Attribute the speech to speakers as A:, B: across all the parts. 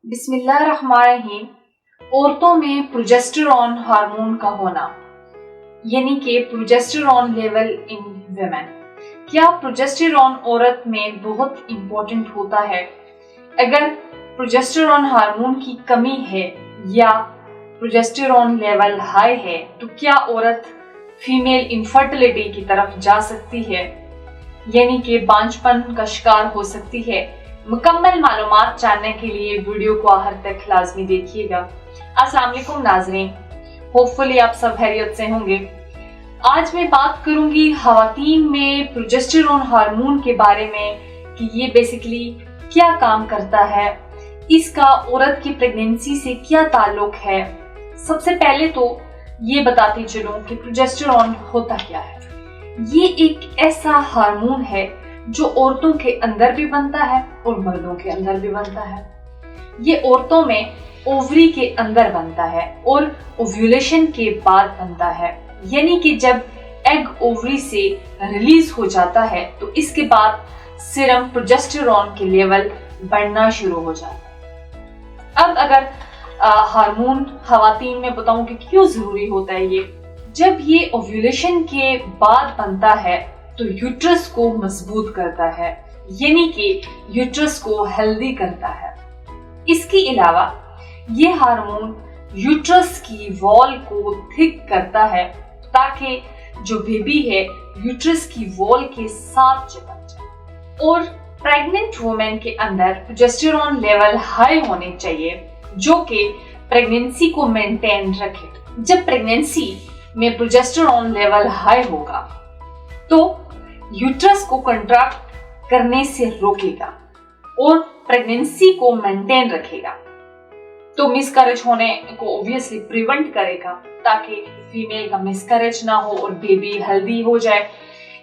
A: बिस्मिल्लाहिर्रहमानिर्रहीम। औरतों में प्रोजेस्टेरॉन हार्मोन का होना यानी कि प्रोजेस्टेरॉन लेवल इन वुमेन। क्या प्रोजेस्टेरॉन औरत में बहुत इम्पोर्टेंट होता है? अगर प्रोजेस्टेरॉन हार्मोन की कमी है या प्रोजेस्टेरॉन लेवल हाई है तो क्या औरत फीमेल इनफर्टिलिटी की तरफ जा सकती है यानी कि बांझपन का शिकार हो सकती है? मुकम्मल मालूमात जानने के लिए वीडियो को आखिर तक लाजमी देखिएगा। अस्सलाम वालेकुम नाज़रीन, होपफुली आप सब खैरियत से होंगे। आज मैं बात करूंगी खवातीन में प्रोजेस्टेरॉन हार्मोन के बारे में कि ये बेसिकली क्या काम करता है, इसका औरत की प्रेगनेंसी से क्या ताल्लुक है। सबसे पहले तो ये बताती चलूं कि प्रोजेस्टेरॉन होता क्या है। ये एक ऐसा हार्मोन है जो औरतों के अंदर भी बनता है और मर्दों के अंदर भी बनता है। ये औरतों में ओवरी के अंदर बनता है और ओव्यूलेशन के बाद बनता है, यानी कि जब एग ओवरी से रिलीज हो जाता है तो इसके बाद सीरम प्रोजेस्टेरॉन के लेवल बढ़ना शुरू हो जाता है। अब अगर हार्मोन खवातीन में बताऊं कि क्यों जरूरी होता है ये, जब ये ओव्यूलेशन के बाद बनता है तो यूट्रस को मजबूत करता है, यानी कि यूट्रस को हेल्दी करता है। इसके अलावा ये हार्मोन यूट्रस की वॉल को थिक करता है ताकि जो बेबी है यूट्रस की वॉल के साथ चिपक जाए। और प्रेग्नेंट वुमेन के अंदर प्रोजेस्टेरॉन लेवल हाई होने चाहिए जो कि प्रेगनेंसी को मेंटेन रखे। जब प्रेगनेंसी में प्रोजेस्टेरॉन लेवल हाई होगा तो यूट्रस को कंट्रैक्ट करने से रोकेगा और प्रेगनेंसी को मेंटेन रखेगा, तो मिसकैरेज होने को ऑब्वियसली प्रिवेंट करेगा ताकि फीमेल का मिसकैरेज ना हो और बेबी हेल्दी हो जाए।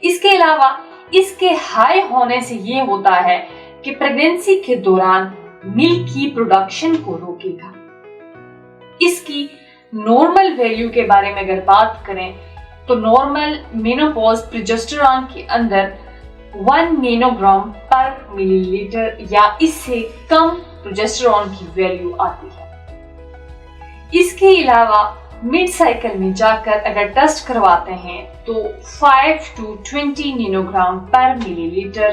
A: इसके अलावा इसके हाई होने से ये होता है कि प्रेगनेंसी के दौरान मिल्क की प्रोडक्शन को रोकेगा। इसकी नॉर्मल वैल्यू के बारे में अगर बात करें तो नॉर्मल मेनोपॉज प्रोजेस्टेरॉन के अंदर 1 नैनोग्राम पर मिलीलीटर या इससे कम प्रोजेस्टेरॉन की वैल्यू आती है। इसके अलावा मिड साइकिल में जाकर अगर टेस्ट करवाते हैं तो 5 to 20 नैनोग्राम पर मिलीलीटर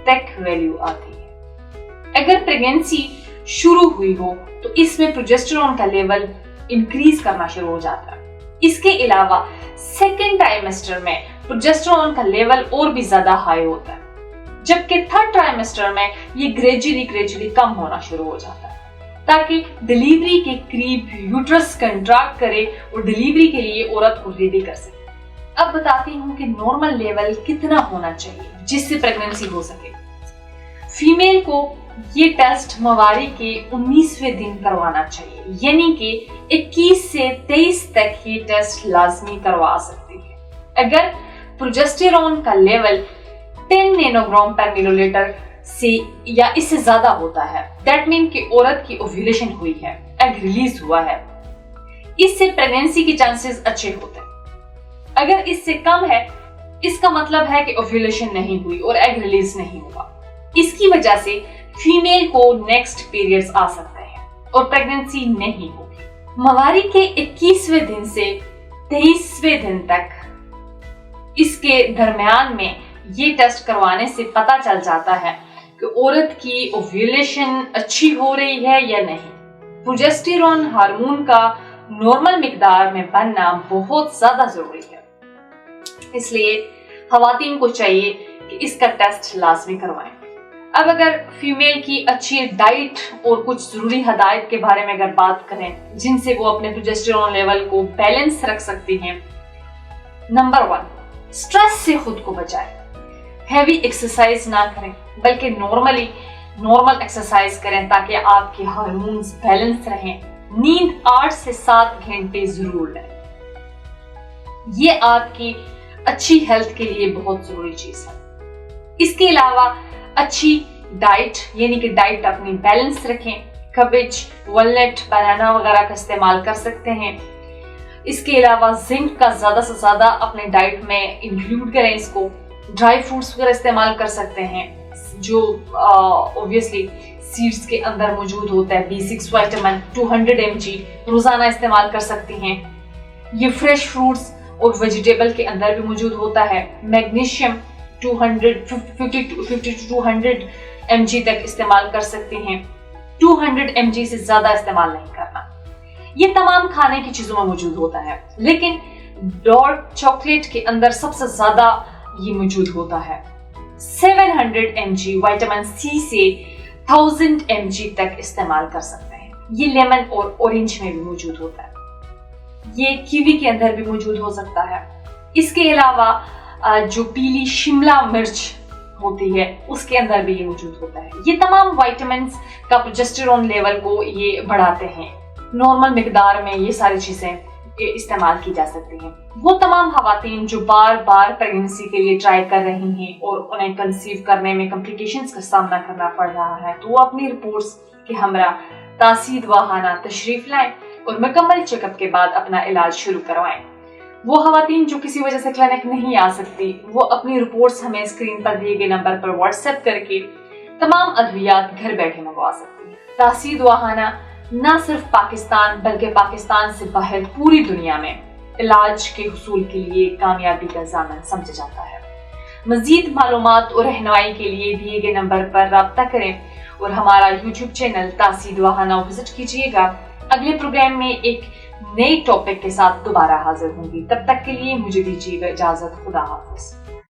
A: तक वैल्यू आती है। अगर प्रेगनेंसी शुरू हुई हो तो इसमें प्रोजेस्टेरॉन का लेवल इंक्रीज करना शुरू हो जाता है। इसके अलावा सेकेंड ट्राइमेस्टर में प्रोजेस्टेरॉन का लेवल और भी ज्यादा हाई होता है, जबकि थर्ड ट्राइमेस्टर में ये ग्रेजुअली कम होना शुरू हो जाता है ताकि डिलीवरी के करीब यूट्रस कंट्रैक्ट करे और डिलीवरी के लिए औरत को रेडी कर सके। अब बताती हूँ कि नॉर्मल लेवल कितना होना चाहिए जिससे प्रेगनेंसी हो सके। फीमेल को ये टेस्ट मवारी के 19वें दिन करवाना चाहिए, यानी कि 21 से 23 तक ये टेस्ट लाजमी करवा सकती है। अगर प्रोजेस्टेरॉन का लेवल 10 नैनोग्राम पर मिलीलीटर से या इससे ज्यादा होता है, दैट मीन कि औरत की ओव्यूलेशन हुई है, एग रिलीज हुआ है, इससे प्रेगनेंसी के चांसेस अच्छे होते हैं। अगर इससे कम है इसका मतलब है कि ओव्यूलेशन नहीं हुई और एग रिलीज नहीं हुआ। इसकी वजह से फीमेल को नेक्स्ट पीरियड्स आ सकते हैं और प्रेगनेंसी नहीं होगी। मवारी के 21वें दिन से 23वें दिन तक इसके दरमियान में ये टेस्ट करवाने से पता चल जाता है कि औरत की ओव्यूलेशन अच्छी हो रही है या नहीं। प्रोजेस्टेरॉन हार्मोन का नॉर्मल मिकदार में बनना बहुत ज्यादा जरूरी है, इसलिए खवातीन को चाहिए कि इसका टेस्ट लाजमी करवाएं। अब अगर फीमेल की अच्छी डाइट और कुछ जरूरी हदायत के बारे में अगर बात करें जिनसे वो अपने प्रोजेस्टेरॉन लेवल को बैलेंस रख सकती हैं। नंबर 1, स्ट्रेस से खुद को बचाएं। हैवी एक्सरसाइज ना करें बल्कि नॉर्मल एक्सरसाइज करें ताकि आपके हार्मोन्स बैलेंस रहें। नींद 8 से 7 घंटे जरूर लें, ये आपकी अच्छी हेल्थ के लिए बहुत जरूरी चीज है। इसके अलावा अच्छी डाइट यानी कि डाइट अपनी बैलेंस रखें। कबेज, वॉलनट, बनाना वगैरह का इस्तेमाल कर सकते हैं। इसके अलावा जिंक का ज्यादा से ज्यादा अपने डाइट में इंक्लूड करें। इसको ड्राई फ्रूट्स वगैरह इस्तेमाल कर सकते हैं जो ऑब्वियसली सीड्स के अंदर मौजूद होता है। B6 विटामिन 200 mg रोजाना इस्तेमाल कर सकती हैं। ये फ्रेश फ्रूट्स और वेजिटेबल के अंदर भी मौजूद होता है। मैग्नीशियम 50 to 200 mg तक इस्तेमाल कर सकते हैं। 200 mg से ज्यादा इस्तेमाल नहीं करना। ये तमाम खाने की चीजों में मौजूद होता है, लेकिन डार्क चॉकलेट के अंदर सबसे ज्यादा ये मौजूद होता है। 700 mg विटामिन सी से 1000 mg तक इस्तेमाल कर सकते हैं। ये लेमन और ऑरेंज में भी मौजूद होता है। ये कीवी के अंदर भी मौजूद हो सकता है। इसके अलावा जो पीली शिमला मिर्च होती है उसके अंदर भी ये मौजूद होता है। ये तमाम विटामिन का प्रोजेस्टेरोन लेवल को ये बढ़ाते हैं। नॉर्मल मिकदार में ये सारी चीजें इस्तेमाल की जा सकती हैं। वो तमाम खवातीन जो बार बार प्रेगनेंसी के लिए ट्राई कर रही हैं और उन्हें कंसीव करने में कॉम्प्लिकेशंस का सामना करना पड़ रहा है, तो वो अपनी रिपोर्ट्स के हमरा तासीद वाहाना तशरीफ लाएं और मुकम्मल चेकअप के बाद अपना इलाज शुरू करवाएं। वो खवातीन जो किसी वजह से क्लिनिक नहीं आ सकती, वो अपनी रिपोर्ट्स हमें स्क्रीन पर दिए गए नंबर पर व्हाट्सएप करके तमाम अद्वियात घर बैठे मंगवा सकती हैं। तासीद वाहाना न सिर्फ पाकिस्तान बल्कि पाकिस्तान से बाहर पूरी दुनिया में इलाज के हुसूल के लिए कामयाबी का ज़ामन समझा जाता है। मजीद मालूमात और रहनुमाई के लिए दिए गए नंबर पर राब्ता करें और हमारा YouTube चैनल तासीद वाहाना विजिट कीजिएगा। अगले प्रोग्राम में एक नए टॉपिक के साथ दोबारा हाजिर होंगी। तब तक के लिए मुझे दीजिएगा इजाजत। खुदा हाफिज।